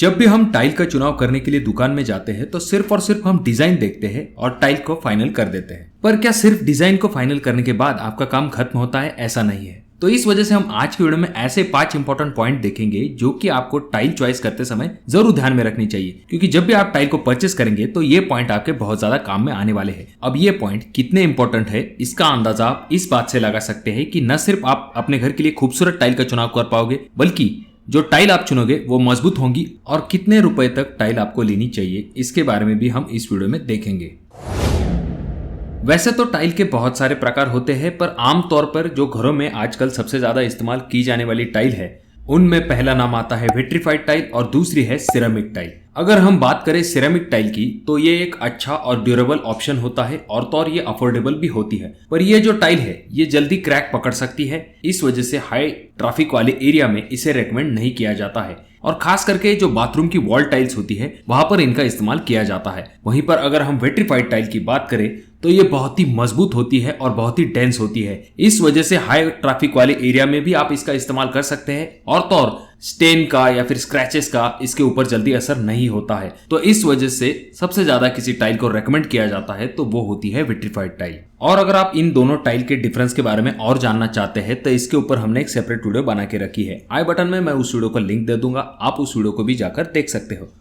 जब भी हम टाइल का चुनाव करने के लिए दुकान में जाते हैं तो सिर्फ और सिर्फ हम डिजाइन देखते हैं और टाइल को फाइनल कर देते हैं। पर क्या सिर्फ डिजाइन को फाइनल करने के बाद आपका काम खत्म होता है? ऐसा नहीं है। तो इस वजह से हम आज की वीडियो में ऐसे 5 इंपॉर्टेंट पॉइंट देखेंगे जो कि आपको टाइल चॉइस करते समय जरूर ध्यान में रखनी चाहिए, क्योंकि जब भी आप टाइल को परचेस करेंगे तो ये पॉइंट आपके बहुत ज्यादा काम में आने वाले हैं। अब ये पॉइंट कितने इंपॉर्टेंट है इसका अंदाजा आप इस बात से लगा सकते हैं कि न सिर्फ आप अपने घर के लिए खूबसूरत टाइल का चुनाव कर पाओगे, बल्कि जो टाइल आप चुनोगे वो मजबूत होंगी और कितने रुपए तक टाइल आपको लेनी चाहिए इसके बारे में भी हम इस वीडियो में देखेंगे। वैसे तो टाइल के बहुत सारे प्रकार होते हैं, पर आमतौर पर जो घरों में आजकल सबसे ज्यादा इस्तेमाल की जाने वाली टाइल है उनमें पहला नाम आता है विट्रीफाइड टाइल और दूसरी है सिरेमिक टाइल। अगर हम बात करें सिरेमिक टाइल की तो ये एक अच्छा और ड्यूरेबल ऑप्शन होता है और तो और ये अफोर्डेबल भी होती है। पर ये जो टाइल है ये जल्दी क्रैक पकड़ सकती है, इस वजह से हाई ट्रैफिक वाले एरिया में इसे रेकमेंड नहीं किया जाता है और खास करके जो बाथरूम की वॉल टाइल्स होती है वहां पर इनका इस्तेमाल किया जाता है। वहीं पर अगर हम विट्रीफाइड टाइल की बात करें तो ये बहुत ही मजबूत होती है और बहुत ही डेंस होती है, इस वजह से हाई ट्रैफिक वाले एरिया में भी आप इसका इस्तेमाल कर सकते हैं और तो और स्टेन का या फिर स्क्रैचेस का इसके ऊपर जल्दी असर नहीं होता है। तो इस वजह से सबसे ज्यादा किसी टाइल को रेकमेंड किया जाता है तो वो होती है विट्रीफाइड टाइल। और अगर आप इन दोनों टाइल के डिफरेंस के बारे में और जानना चाहते हैं तो इसके ऊपर हमने एक सेपरेट वीडियो बना के रखी है। आई बटन में मैं उस वीडियो का लिंक दे दूंगा, आप उस वीडियो को भी जाकर देख सकते हो।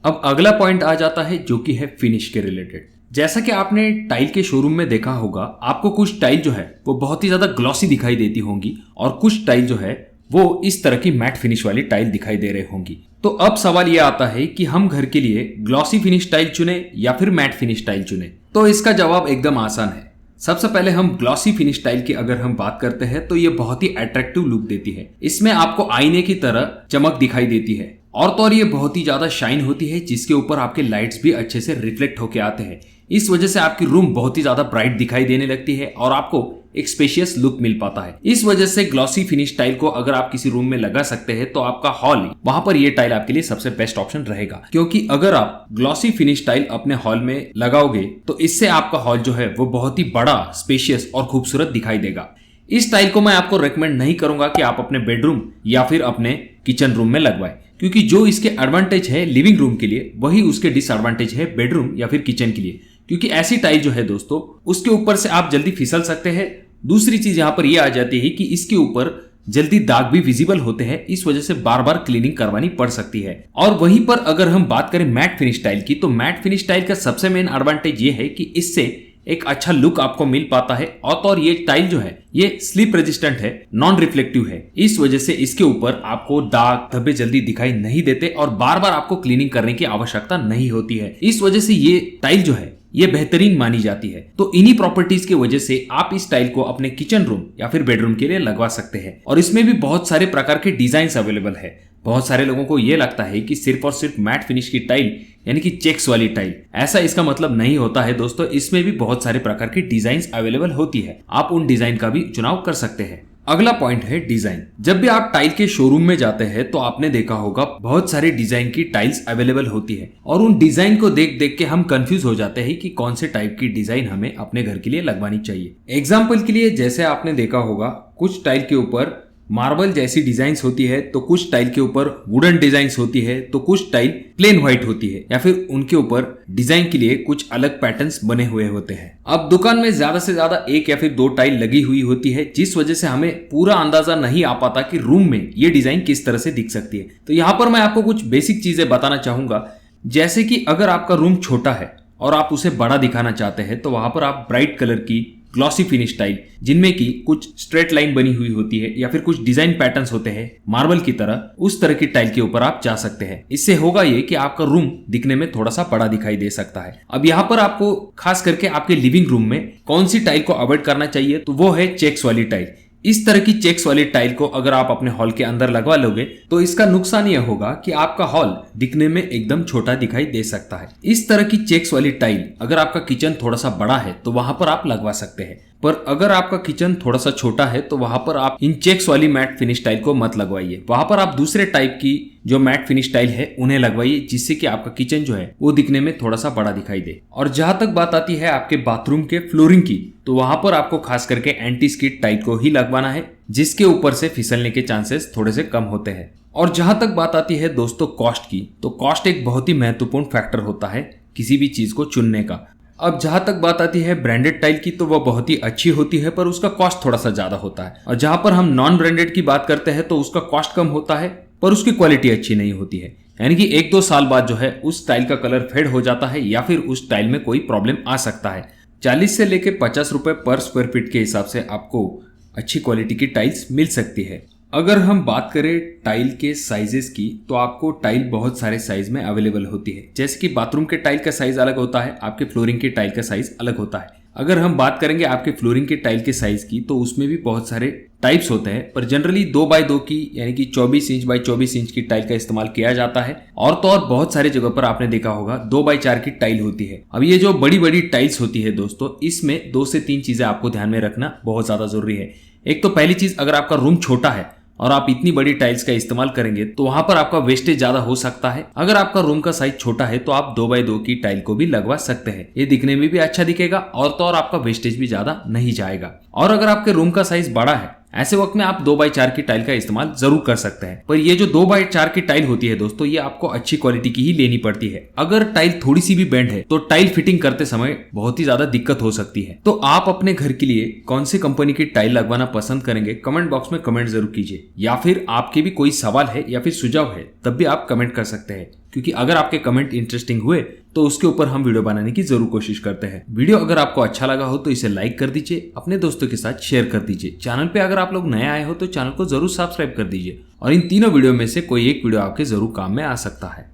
अब अगला पॉइंट आ जाता है जो कि है फिनिश के रिलेटेड। जैसा कि आपने टाइल के शोरूम में देखा होगा, आपको कुछ टाइल जो है वो बहुत ही ज्यादा ग्लॉसी दिखाई देती होंगी और कुछ टाइल जो है वो इस तरह की मैट फिनिश वाली टाइल दिखाई दे रही होंगी। तो अब सवाल ये आता है कि हम घर के लिए ग्लॉसी फिनिश टाइल चुने या फिर मैट फिनिश टाइल चुने। तो इसका जवाब एकदम आसान है। सबसे पहले हम ग्लॉसी फिनिश टाइल की अगर हम बात करते हैं तो ये बहुत ही अट्रैक्टिव लुक देती है। इसमें आपको आईने की तरह चमक दिखाई देती है और तो और ये बहुत ही ज्यादा शाइन होती है, जिसके ऊपर आपके लाइट्स भी अच्छे से रिफ्लेक्ट होके आते हैं। इस वजह से आपकी रूम बहुत ही ज्यादा ब्राइट दिखाई देने लगती है और आपको एक स्पेशियस लुक मिल पाता है। इस वजह से ग्लॉसी फिनिश टाइल को अगर आप किसी रूम में लगा सकते हैं तो आपका हॉल, वहां पर ये टाइल आपके लिए सबसे बेस्ट ऑप्शन रहेगा, क्योंकि अगर आप ग्लॉसी फिनिश टाइल अपने हॉल में लगाओगे तो इससे आपका हॉल जो है वो बहुत ही बड़ा, स्पेशियस और खूबसूरत दिखाई देगा। इस टाइल को मैं आपको रेकमेंड नहीं करूंगा कि आप अपने बेडरूम या फिर अपने किचन रूम में लगवाएं, क्योंकि जो इसके एडवांटेज है लिविंग रूम के लिए वही उसके डिसएडवांटेज है बेडरूम या फिर किचन के लिए, क्योंकि ऐसी टाइल जो है दोस्तों उसके ऊपर से आप जल्दी फिसल सकते हैं। दूसरी चीज यहाँ पर यह आ जाती है कि इसके ऊपर जल्दी दाग भी विजिबल होते हैं, इस वजह से बार बार क्लीनिंग करवानी पड़ सकती है। और वहीं पर अगर हम बात करें मैट फिनिश टाइल की तो मैट फिनिश टाइल का सबसे मेन एडवांटेज ये है कि इससे एक अच्छा लुक आपको मिल पाता है और तो और ये टाइल जो है ये स्लिप रेजिस्टेंट है, नॉन रिफ्लेक्टिव है, इस वजह से इसके ऊपर आपको दाग धब्बे जल्दी दिखाई नहीं देते और बार बार आपको क्लीनिंग करने की आवश्यकता नहीं होती है। इस वजह से ये टाइल जो है ये बेहतरीन मानी जाती है। तो इन्हीं प्रॉपर्टीज की वजह से आप इस टाइल को अपने किचन रूम या फिर बेडरूम के लिए लगवा सकते हैं। और इसमें भी बहुत सारे प्रकार के डिजाइन अवेलेबल है। बहुत सारे लोगों को ये लगता है कि सिर्फ और सिर्फ मैट फिनिश की टाइल यानी कि चेक्स वाली टाइल, ऐसा इसका मतलब नहीं होता है दोस्तों। इसमें भी बहुत सारे प्रकार की डिजाइन अवेलेबल होती है, आप उन डिजाइन का भी चुनाव कर सकते हैं। अगला पॉइंट है डिजाइन। जब भी आप टाइल के शोरूम में जाते हैं तो आपने देखा होगा बहुत सारे डिजाइन की टाइल्स अवेलेबल होती है और उन डिजाइन को देख देख के हम कंफ्यूज हो जाते हैं कि कौन से टाइप की डिजाइन हमें अपने घर के लिए लगवानी चाहिए। एग्जाम्पल के लिए जैसे आपने देखा होगा कुछ टाइल के ऊपर मार्बल जैसी डिजाइन्स होती है, तो कुछ टाइल के ऊपर वुडन डिजाइन्स होती है, तो कुछ टाइल प्लेन व्हाइट होती है या फिर उनके ऊपर डिजाइन के लिए कुछ अलग पैटर्न्स बने हुए होते हैं। अब दुकान में ज्यादा से ज्यादा एक या फिर 2 टाइल लगी हुई होती है, जिस वजह से हमें पूरा अंदाजा नहीं आ पाता कि रूम में ये डिजाइन किस तरह से दिख सकती है। तो यहाँ पर मैं आपको कुछ बेसिक चीजें बताना चाहूंगा, जैसे कि अगर आपका रूम छोटा है और आप उसे बड़ा दिखाना चाहते हैं तो वहां पर आप ब्राइट कलर की ग्लॉसी फिनिश टाइल जिनमें की कुछ स्ट्रेट लाइन बनी हुई होती है या फिर कुछ डिजाइन पैटर्न्स होते हैं मार्बल की तरह, उस तरह की टाइल के ऊपर आप जा सकते हैं। इससे होगा ये कि आपका रूम दिखने में थोड़ा सा बड़ा दिखाई दे सकता है। अब यहाँ पर आपको खास करके आपके लिविंग रूम में कौन सी टाइल को अवॉइड करना चाहिए तो वो है चेक्स वाली टाइल। इस तरह की चेक्स वाली टाइल को अगर आप अपने हॉल के अंदर लगवा लोगे तो इसका नुकसान यह होगा कि आपका हॉल दिखने में एकदम छोटा दिखाई दे सकता है। इस तरह की चेक्स वाली टाइल अगर आपका किचन थोड़ा सा बड़ा है तो वहां पर आप लगवा सकते हैं, पर अगर आपका किचन थोड़ा सा छोटा है तो वहां पर आप इन चेक्स वाली मैट फिनिश टाइल को मत लगवाइए। वहां पर आप दूसरे टाइप की जो मैट फिनिश टाइल है उन्हें लगवाइए, जिससे कि आपका किचन जो है वो दिखने में थोड़ा सा बड़ा दिखाई दे। और जहां तक बात आती है आपके बाथरूम के फ्लोरिंग की, तो वहां पर आपको खास करके एंटी स्किड टाइल को ही लगवाना है, जिसके ऊपर से फिसलने के चांसेस थोड़े से कम होते हैं। और जहां तक बात आती है दोस्तों कॉस्ट की, तो कॉस्ट एक बहुत ही महत्वपूर्ण फैक्टर होता है किसी भी चीज को चुनने का। अब जहां तक बात आती है ब्रांडेड टाइल की, तो वह बहुत ही अच्छी होती है, पर उसका कॉस्ट थोड़ा सा ज्यादा होता है। और जहां पर हम नॉन ब्रांडेड की बात करते हैं तो उसका कॉस्ट कम होता है, पर उसकी क्वालिटी अच्छी नहीं होती है। यानी कि 1-2 साल बाद जो है उस टाइल का कलर फेड हो जाता है, या फिर उस टाइल में कोई प्रॉब्लम आ सकता है। 40 से लेकर 50 रुपए पर स्क्वायर फीट के हिसाब से आपको अच्छी क्वालिटी की टाइल्स मिल सकती है। अगर हम बात करें टाइल के साइजेस की, तो आपको टाइल बहुत सारे साइज में अवेलेबल होती है। जैसे कि बाथरूम के टाइल का साइज अलग होता है, आपके फ्लोरिंग के टाइल का साइज अलग होता है। अगर हम बात करेंगे आपके फ्लोरिंग के टाइल के साइज की, तो उसमें भी बहुत सारे टाइप्स होते हैं, पर जनरली 2x2 की यानी कि 24 इंच बाय 24 इंच की टाइल का इस्तेमाल किया जाता है। और तो और बहुत सारी जगह पर आपने देखा होगा 2x4 की टाइल होती है। अब ये जो बड़ी बड़ी टाइल्स होती है दोस्तों, इसमें 2 से 3 चीजें आपको ध्यान में रखना बहुत ज्यादा जरूरी है। एक तो पहली चीज, अगर आपका रूम छोटा है और आप इतनी बड़ी टाइल्स का इस्तेमाल करेंगे तो वहां पर आपका वेस्टेज ज्यादा हो सकता है। अगर आपका रूम का साइज छोटा है तो आप 2x2 की टाइल को भी लगवा सकते हैं, ये दिखने में भी अच्छा दिखेगा और तो और आपका वेस्टेज भी ज्यादा नहीं जाएगा। और अगर आपके रूम का साइज बड़ा है, ऐसे वक्त में आप 2x4 की टाइल का इस्तेमाल जरूर कर सकते हैं। पर ये जो 2x4 की टाइल होती है दोस्तों, ये आपको अच्छी क्वालिटी की ही लेनी पड़ती है। अगर टाइल थोड़ी सी भी बेंड है तो टाइल फिटिंग करते समय बहुत ही ज्यादा दिक्कत हो सकती है। तो आप अपने घर के लिए कौन सी कंपनी की टाइल लगवाना पसंद करेंगे, कमेंट बॉक्स में कमेंट जरूर कीजिए। या फिर आपके भी कोई सवाल है या फिर सुझाव है, तब भी आप कमेंट कर सकते हैं, क्योंकि अगर आपके कमेंट इंटरेस्टिंग हुए तो उसके ऊपर हम वीडियो बनाने की जरूर कोशिश करते हैं। वीडियो अगर आपको अच्छा लगा हो तो इसे लाइक कर दीजिए, अपने दोस्तों के साथ शेयर कर दीजिए। चैनल पे अगर आप लोग नए आए हो तो चैनल को जरूर सब्सक्राइब कर दीजिए। और इन तीनों वीडियो में से कोई एक वीडियो आपके जरूर काम में आ सकता है।